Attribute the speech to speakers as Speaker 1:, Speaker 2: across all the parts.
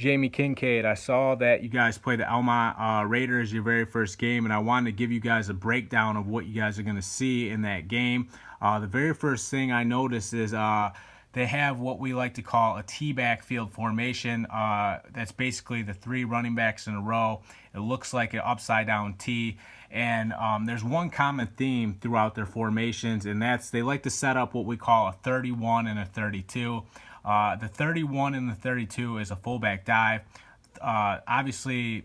Speaker 1: Jamie Kincaid. I saw that you guys play the Elmont Raiders your very first game, and I wanted to give you guys a breakdown of what you guys are going to see in that game. The very first thing I noticed is they have what we like to call a T-backfield formation. That's basically the three running backs in a row. It looks like an upside-down T. And there's one common theme throughout their formations, and that's they like to set up what we call a 31 and a 32. The 31 and the 32 is a fullback dive. Obviously,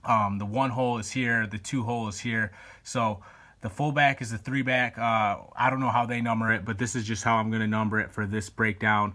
Speaker 1: the one hole is here, the two hole is here. So the fullback is the three back. I don't know how they number it, but this is just how I'm going to number it for this breakdown.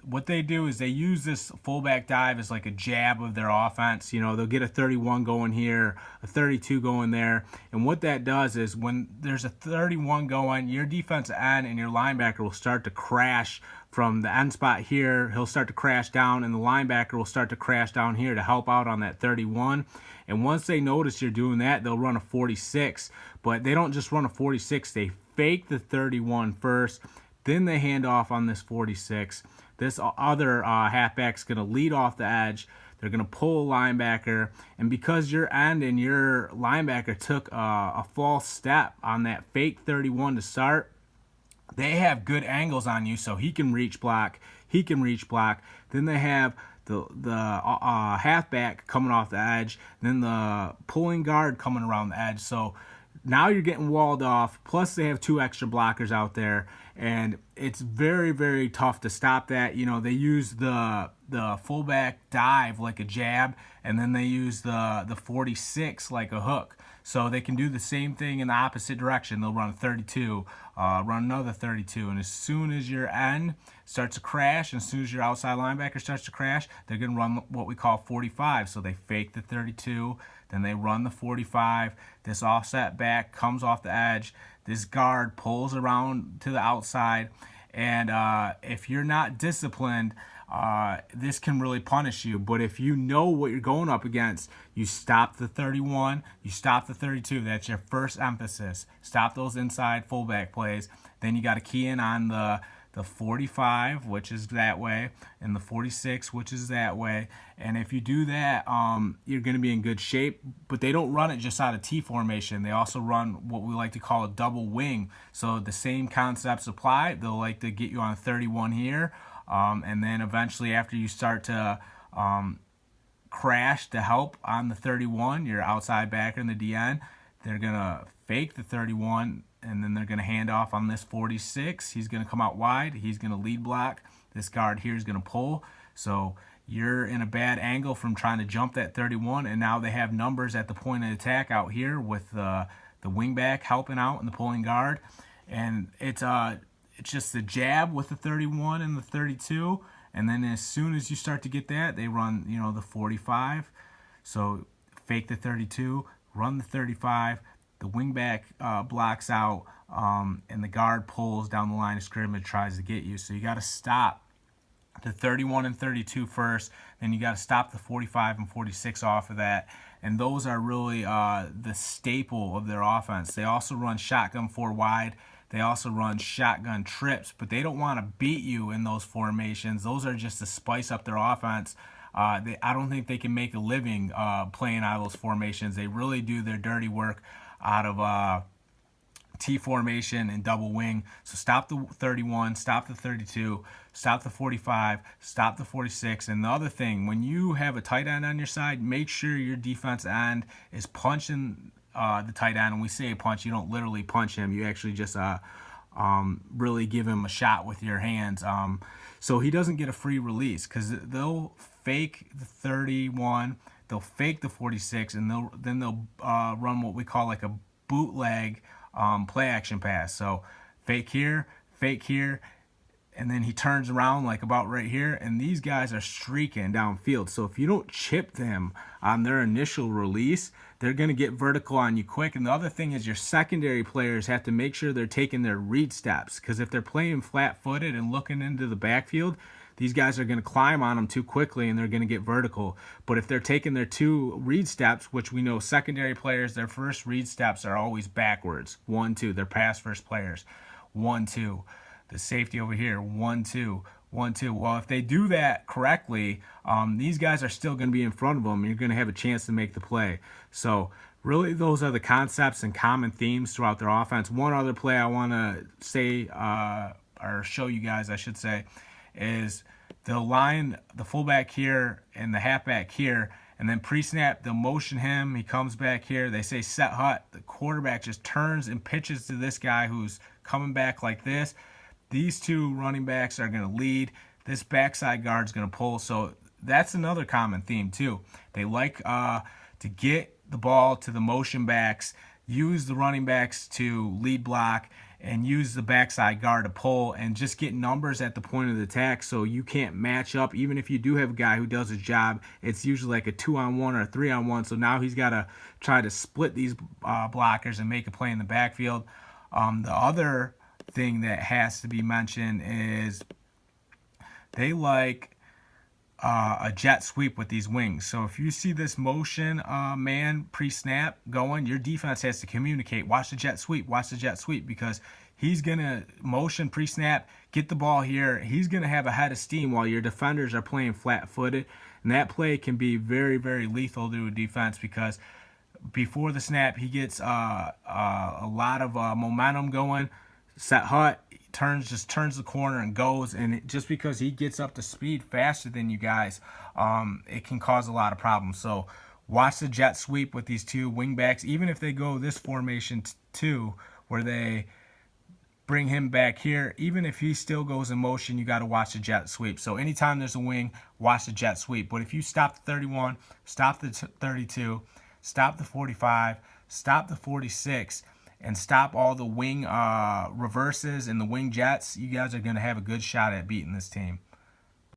Speaker 1: What they do is they use this fullback dive as like a jab of their offense. You know, they'll get a 31 going here, a 32 going there. And what that does is when there's a 31 going, your defensive end and your linebacker will start to crash from the end spot here. He'll start to crash down, and the linebacker will start to crash down here to help out on that 31. And once they notice you're doing that, they'll run a 46. But they don't just run a 46. They fake the 31 first. Then they hand off on this 46. This other halfback's going to lead off the edge. They're going to pull a linebacker. And because your end and your linebacker took a false step on that fake 31 to start, they have good angles on you, so he can reach block. He can reach block. Then they have the halfback coming off the edge. Then the pulling guard coming around the edge. So now you're getting walled off, plus they have two extra blockers out there, and it's very, very tough to stop that. You know, they use the fullback dive like a jab, and then they use the 46 like a hook. So they can do the same thing in the opposite direction. They'll run a 32, run another 32, and as soon as your end starts to crash, and as soon as your outside linebacker starts to crash, they're going to run what we call 45. So they fake the 32, then they run the 45. This offset back comes off the edge. This guard pulls around to the outside, and if you're not disciplined, this can really punish you. But if you know what you're going up against, you stop the 31, you stop the 32. That's your first emphasis. Stop those inside fullback plays. Then you got to key in on the 45, which is that way, and the 46, which is that way. And if you do that, you're going to be in good shape. But they don't run it just out of T formation. They also run what we like to call a double wing. So the same concepts apply. They'll like to get you on 31 here, and then eventually after you start to crash to help on the 31, your outside backer in the DN, they're going to fake the 31, and then they're going to hand off on this 46. He's going to come out wide. He's going to lead block. This guard here is going to pull. So you're in a bad angle from trying to jump that 31, and now they have numbers at the point of attack out here with the wingback helping out and the pulling guard. And it's just the jab with the 31 and the 32. And then as soon as you start to get that, they run, you know, the 45. So fake the 32, run the 35. The wingback blocks out, and the guard pulls down the line of scrimmage, tries to get you. So you got to stop the 31 and 32 first. Then you got to stop the 45 and 46 off of that. And those are really the staple of their offense. They also run shotgun four wide. They also run shotgun trips, but they don't want to beat you in those formations. Those are just to spice up their offense. I don't think they can make a living playing out of those formations. They really do their dirty work out of T formation and double wing. So stop the 31, stop the 32, stop the 45, stop the 46. And the other thing, when you have a tight end on your side, make sure your defense end is punching the tight end. And we say punch, you don't literally punch him. You actually just really give him a shot with your hands. So he doesn't get a free release, because they'll fake the 31, they'll fake the 46, and then they'll run what we call like a bootleg play action pass. So fake here, and then he turns around like about right here, and these guys are streaking downfield. So if you don't chip them on their initial release, they're going to get vertical on you quick. And the other thing is your secondary players have to make sure they're taking their read steps, because if they're playing flat-footed and looking into the backfield, these guys are going to climb on them too quickly and they're going to get vertical. But if they're taking their two read steps, which we know secondary players, their first read steps are always backwards. 1, 2. They're pass first players. 1, 2. The safety over here, 1, 2, 1-2. Well, if they do that correctly, these guys are still going to be in front of them, and you're going to have a chance to make the play. So really, those are the concepts and common themes throughout their offense. One other play I want to say, or show you guys, I should say, is they'll line the fullback here and the halfback here, and then pre-snap, they'll motion him. He comes back here. They say set hut. The quarterback just turns and pitches to this guy who's coming back like this. These two running backs are going to lead. This backside guard's going to pull. So that's another common theme too. They like to get the ball to the motion backs, use the running backs to lead block, and use the backside guard to pull, and just get numbers at the point of the attack so you can't match up. Even if you do have a guy who does his job, it's usually like a 2-on-1 or a 3-on-1. So now he's got to try to split these blockers and make a play in the backfield. The other thing that has to be mentioned is they like a jet sweep with these wings. So if you see this motion man pre-snap going, your defense has to communicate, watch the jet sweep, because he's going to motion pre-snap, get the ball here. He's going to have a head of steam while your defenders are playing flat-footed. And that play can be very, very lethal to a defense, because before the snap, he gets a lot of momentum going. Set hut, just turns the corner and goes, and just because he gets up to speed faster than you guys, it can cause a lot of problems. So watch the jet sweep with these two wingbacks. Even if they go this formation too, where they bring him back here, even if he still goes in motion, you got to watch the jet sweep. So anytime there's a wing, watch the jet sweep. But if you stop the 31, stop the 32, stop the 45, stop the 46, and stop all the wing reverses and the wing jets, you guys are going to have a good shot at beating this team.